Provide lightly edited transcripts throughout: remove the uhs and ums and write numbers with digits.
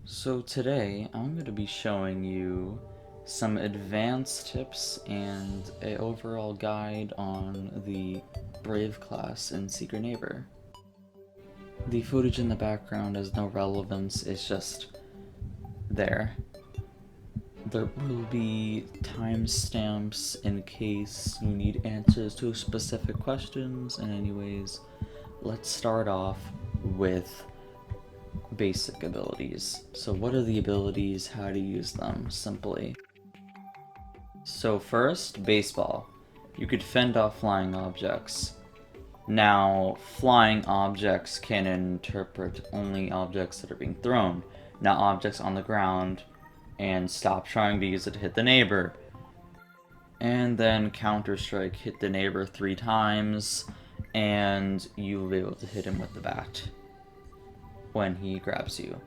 So today I'm going to be showing you some advanced tips and a overall guide on the Brave class in Secret Neighbor. The footage in the background has no relevance, it's just there. There will be timestamps in case you need answers to specific questions, and anyways, let's start off with basic abilities. So what are the abilities, how to use them, simply. So first, baseball. You could fend off flying objects. Now, flying objects can interpret only objects that are being thrown, not objects on the ground, and stop trying to use it to hit the neighbor. And then Counter-Strike, hit the neighbor 3 times, and you will be able to hit him with the bat when he grabs you.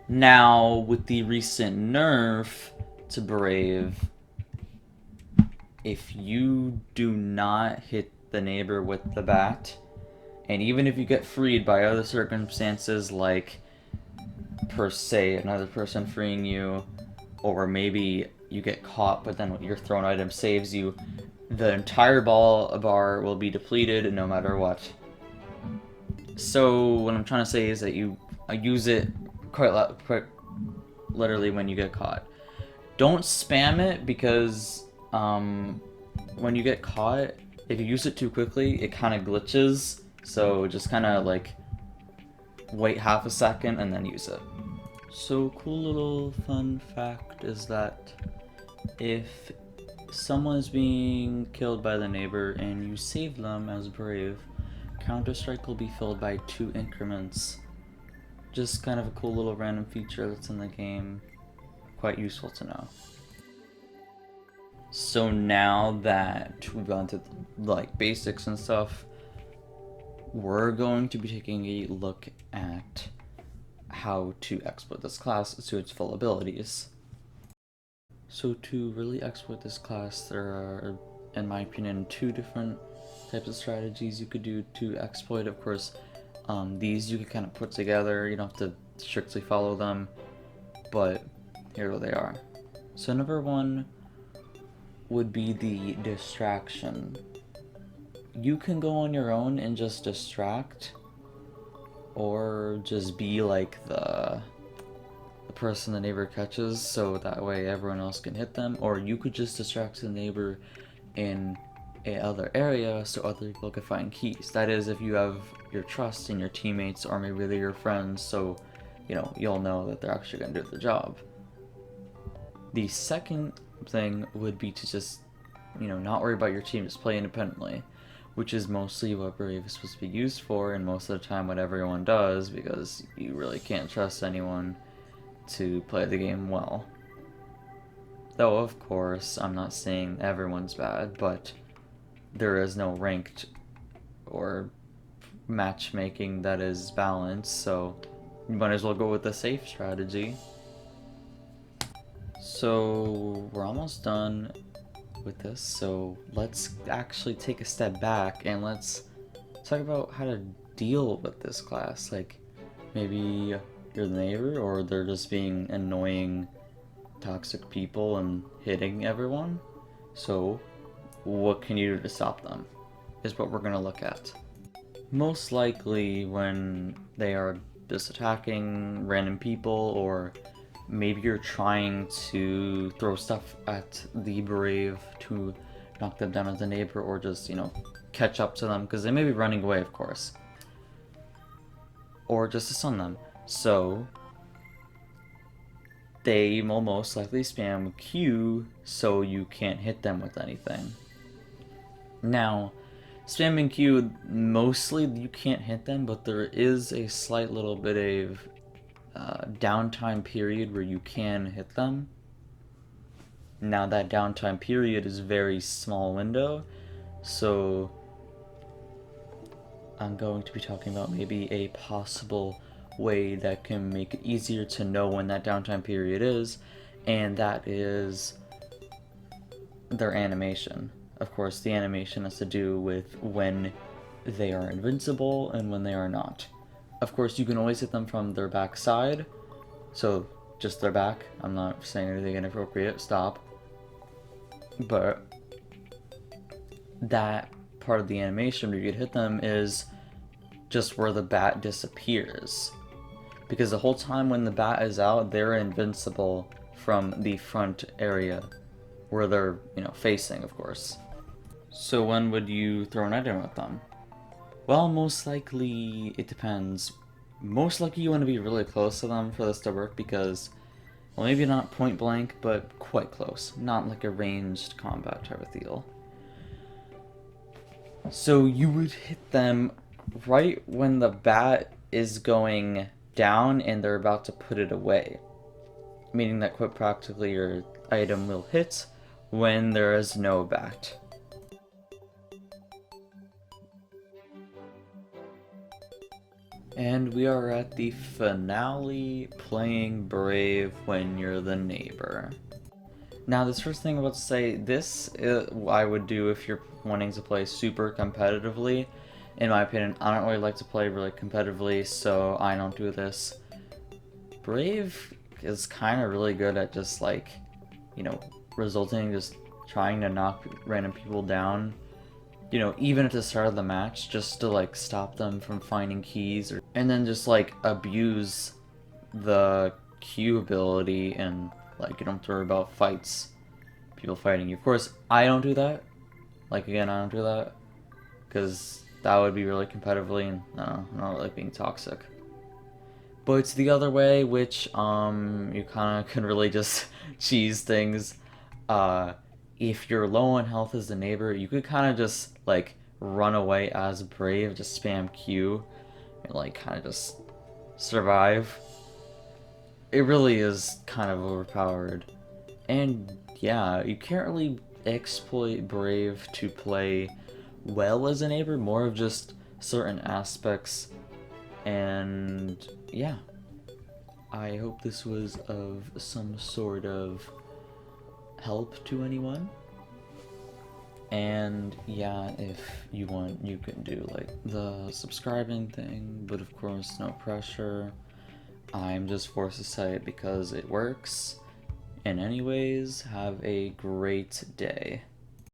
Now, with the recent nerf to Brave, if you do not hit the neighbor with the bat, and even if you get freed by other circumstances like, per se, another person freeing you, or maybe you get caught but then your thrown item saves you, the entire ball bar will be depleted no matter what. So what I'm trying to say is that you use it quite literally when you get caught. Don't spam it because when you get caught, if you use it too quickly, it kind of glitches. So just kind of like wait half a second and then use it. So cool little fun fact is that if someone's being killed by the neighbor and you save them as Brave, Counter-Strike will be filled by 2 increments. Just kind of a cool little random feature that's in the game. Quite useful to know. So now that we've gone to like basics and stuff, we're going to be taking a look at how to exploit this class to its full abilities. So to really exploit this class, there are, in my opinion, 2 different types of strategies you could do to exploit. Of course, these you can kind of put together, you don't have to strictly follow them, but here they are. So number 1 would be the distraction. You can go on your own and just distract, or just be like the person the neighbor catches, so that way everyone else can hit them, or you could just distract the neighbor in a other area so other people can find keys. That is, if you have your trust in your teammates, or maybe they're your friends, so you'll know that they're actually going to do the job. The second thing would be to just not worry about your team, just play independently, which is mostly what Brave is supposed to be used for, and most of the time what everyone does, because you really can't trust anyone to play the game well. Though, of course, I'm not saying everyone's bad, but there is no ranked or matchmaking that is balanced, so you might as well go with the safe strategy. So we're almost done with this, so let's actually take a step back and let's talk about how to deal with this class. Like, maybe you're the neighbor, or they're just being annoying, toxic people and hitting everyone. So what can you do to stop them is what we're going to look at. Most likely when they are just attacking random people, or maybe you're trying to throw stuff at the Brave to knock them down as a neighbor, or just, catch up to them, because they may be running away, of course. Or just to stun them. So they will most likely spam Q so you can't hit them with anything. Now, spamming Q, mostly you can't hit them, but there is a slight little bit of downtime period where you can hit them. Now that downtime period is a very small window, so I'm going to be talking about maybe a possible way that can make it easier to know when that downtime period is, and that is their animation. Of course, the animation has to do with when they are invincible and when they are not. Of course, you can always hit them from their backside, So just their back. I'm not saying anything inappropriate. Stop. But that part of the animation where you could hit them is just where the bat disappears. Because the whole time when the bat is out, they're invincible from the front area where they're, facing, of course. So when would you throw an item at them? Well, most likely, it depends. Most likely you want to be really close to them for this to work because, well, maybe not point blank, but quite close. Not like a ranged combat type of deal. So you would hit them right when the bat is going down and they're about to put it away. Meaning that quite practically your item will hit when there is no bat. And we are at the finale, playing Brave when you're the neighbor. Now, this first thing I want to say, this is what I would do if you're wanting to play super competitively. In my opinion, I don't really like to play really competitively, so I don't do this. Brave is kind of really good at just like, resulting, just trying to knock random people down. Even at the start of the match, just to like stop them from finding keys, and then just like abuse the Q ability and like you don't have to worry about people fighting you. Of course, I don't do that. Like again, I don't do that because that would be really competitively, and I'm not like being toxic. But it's the other way, which you kind of can really just cheese things. If you're low on health as the neighbor, you could kind of just like run away as Brave, just spam Q, and like kind of just survive. It really is kind of overpowered. And yeah, you can't really exploit Brave to play well as a neighbor, more of just certain aspects. And yeah, I hope this was of some sort of help to anyone. And yeah, if you want, you can do like the subscribing thing, but of course no pressure. I'm just forced to say it because it works. And anyways, have a great day.